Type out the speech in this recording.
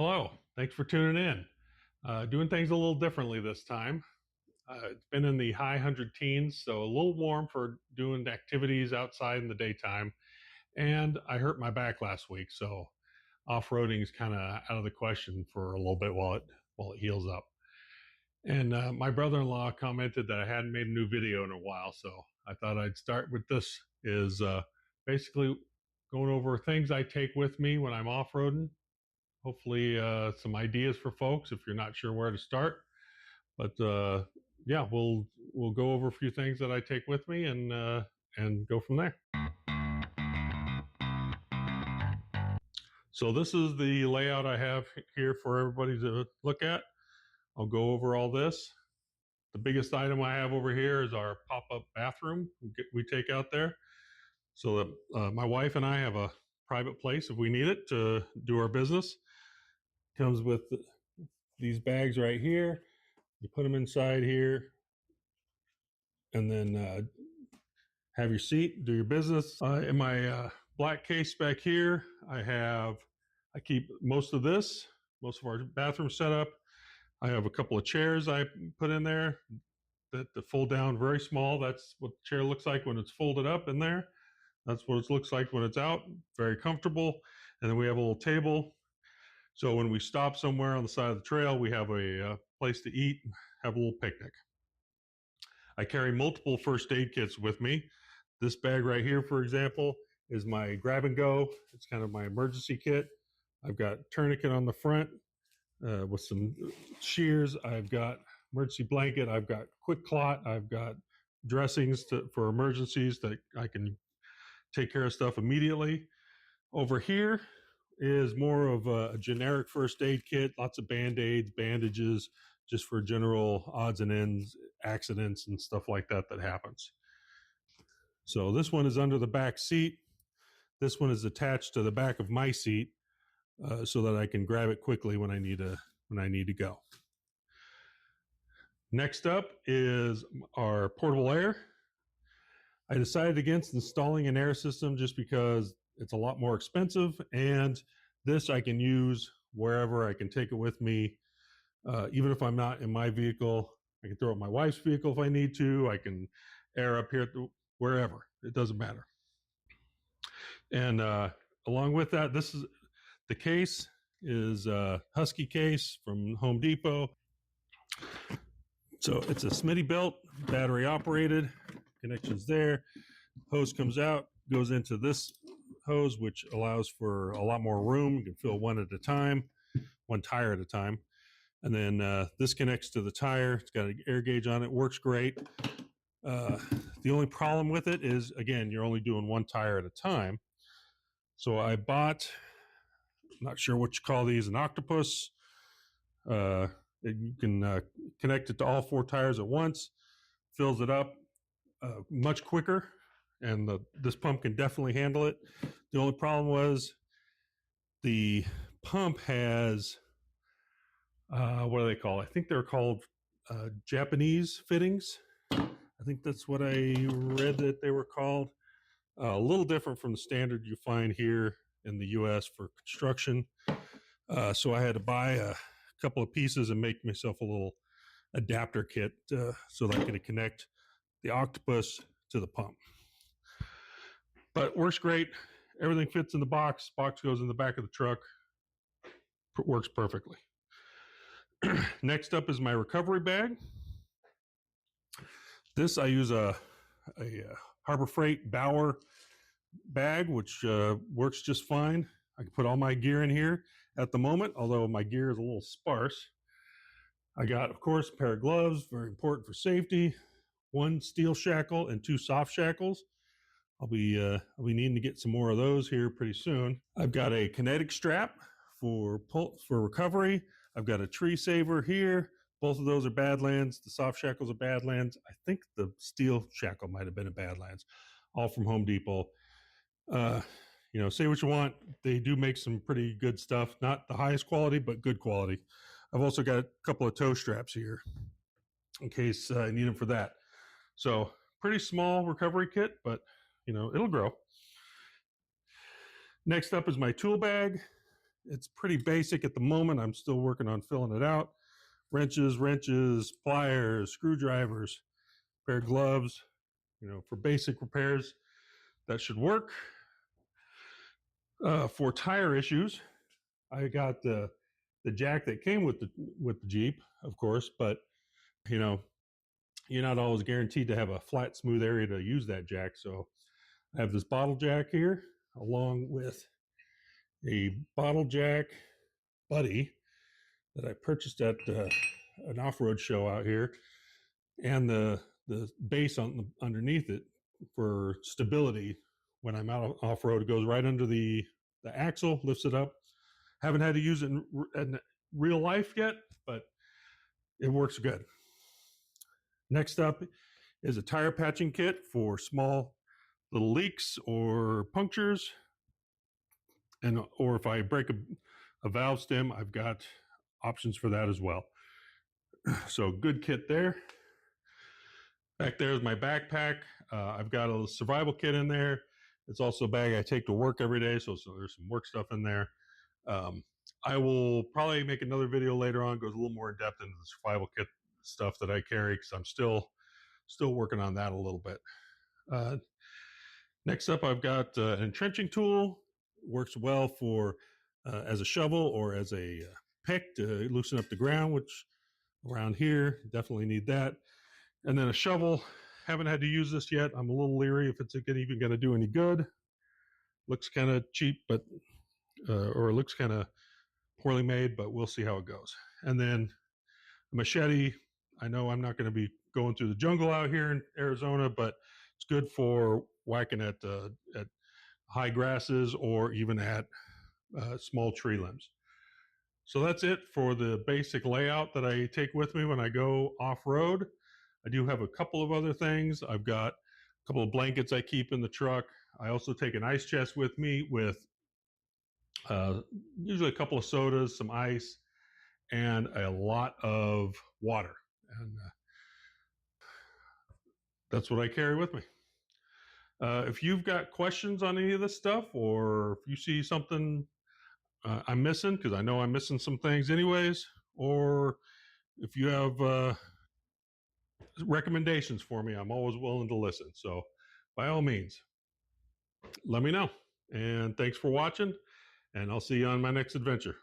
Hello, thanks for tuning in. Doing things a little differently this time. It's been in the high 100 teens, so a little warm for doing activities outside in the daytime. And I hurt my back last week, so off-roading is kind of out of the question for a little bit while it heals up. And my brother-in-law commented that I hadn't made a new video in a while, so I thought I'd start with this. Is basically going over things I take with me when I'm off-roading. Hopefully some ideas for folks if you're not sure where to start. But yeah, we'll go over a few things that I take with me and go from there. So this is the layout I have here for everybody to look at. I'll go over all this. The biggest item I have over here is our pop-up bathroom we take out there, so that my wife and I have a private place if we need it to do our business. Comes with these bags right here. You put them inside here, and then have your seat, do your business. In my black case back here, I keep most of our bathroom setup. I have a couple of chairs I put in there that fold down very small. That's what the chair looks like when it's folded up in there. That's what it looks like when it's out. Very comfortable. And then we have a little table. So when we stop somewhere on the side of the trail, we have a place to eat, have a little picnic. I carry multiple first aid kits with me. This bag right here, for example, is my grab and go. It's kind of my emergency kit. I've got tourniquet on the front with some shears. I've got emergency blanket. I've got quick clot. I've got dressings for emergencies that I can take care of stuff immediately. Over here is more of a generic first aid kit, lots of band-aids, bandages, just for general odds and ends, accidents and stuff like that happens. So this one is under the back seat. This one is attached to the back of my seat so that I can grab it quickly when I need to go. Next up is our portable air. I decided against installing an air system just because it's a lot more expensive, and this I can use wherever. I can take it with me, even if I'm not in my vehicle. I can throw it in my wife's vehicle if I need to. I can air up here wherever. It doesn't matter. And along with that, the case is a Husky case from Home Depot. So it's a Smittybilt, battery operated. Connections there. Hose comes out, goes into this hose, which allows for a lot more room. You can fill one tire at a time. And then this connects to the tire. It's got an air gauge on it. Works great. The only problem with it is, again, you're only doing one tire at a time. So I bought, I'm not sure what you call these, an octopus. You can connect it to all four tires at once. Fills it up much quicker, and this pump can definitely handle it. The only problem was the pump has what do they call? I think they're called Japanese fittings. I think that's what I read that they were called. A little different from the standard you find here in the U.S. for construction. So I had to buy a couple of pieces and make myself a little adapter kit so that I could connect the octopus to the pump. But works great. Everything fits in the box. Box goes in the back of the truck. Works perfectly. Next up is my recovery bag. This I use a Harbor Freight Bauer bag, which works just fine. I can put all my gear in here at the moment, although my gear is a little sparse. I got, of course, a pair of gloves, very important for safety, one steel shackle and two soft shackles. I'll be needing to get some more of those here pretty soon. I've got a kinetic strap for recovery. I've got a tree saver here. Both of those are Badlands. The soft shackles are Badlands. I think the steel shackle might have been a Badlands, all from Home Depot. Say what you want. They do make some pretty good stuff. Not the highest quality, but good quality. I've also got a couple of toe straps here in case I need them for that. So pretty small recovery kit, but it'll grow. Next up is my tool bag. It's pretty basic at the moment. I'm still working on filling it out. Wrenches, pliers, screwdrivers, pair of gloves, for basic repairs. That should work. For tire issues, I got the jack that came with the Jeep, of course, but you're not always guaranteed to have a flat, smooth area to use that jack. So I have this bottle jack here, along with a bottle jack buddy that I purchased at an off-road show out here, and the base underneath it for stability when I'm out off-road. It goes right under the axle, lifts it up. Haven't had to use it in real life yet, but it works good. Next up is a tire patching kit for small little leaks or punctures, or if I break a valve stem, I've got options for that as well. So good kit there. Back there is my backpack. I've got a survival kit in there. It's also a bag I take to work every day, so there's some work stuff in there. I will probably make another video later on, goes a little more in depth into the survival kit stuff that I carry, because I'm still working on that a little bit. Next up, I've got an entrenching tool. Works well for as a shovel or as a pick to loosen up the ground, which around here definitely need that. And then a shovel. Haven't had to use this yet. I'm a little leery if it's even going to do any good. Looks kind of cheap, but or it looks kind of poorly made, but we'll see how it goes. And then a machete. I know I'm not going to be going through the jungle out here in Arizona, but it's good for whacking at high grasses or even at small tree limbs. So that's it for the basic layout that I take with me when I go off-road. I do have a couple of other things. I've got a couple of blankets I keep in the truck. I also take an ice chest with me with usually a couple of sodas, some ice, and a lot of water. And that's what I carry with me. If you've got questions on any of this stuff, or if you see something I'm missing, because I know I'm missing some things anyways, or if you have recommendations for me, I'm always willing to listen. So by all means, let me know. And thanks for watching, and I'll see you on my next adventure.